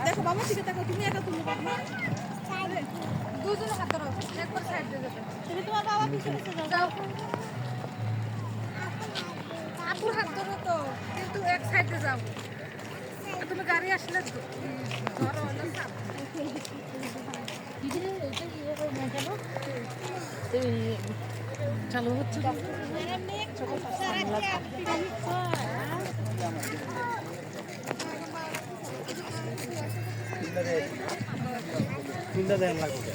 দেখো বাবা দিকে দেখো তুমি একা তুমি দুজনে হাত ধরো একবার সাইড দিয়ে যাবে তুমি তোমার বাবা পিছনে যাও আপুর হাত ধরো তো কিন্তু এক সাইডে যাও তুমি গাড়ি আসলে ধরো না সাপ চালু হচ্ছে তিনটা দেন লাগবে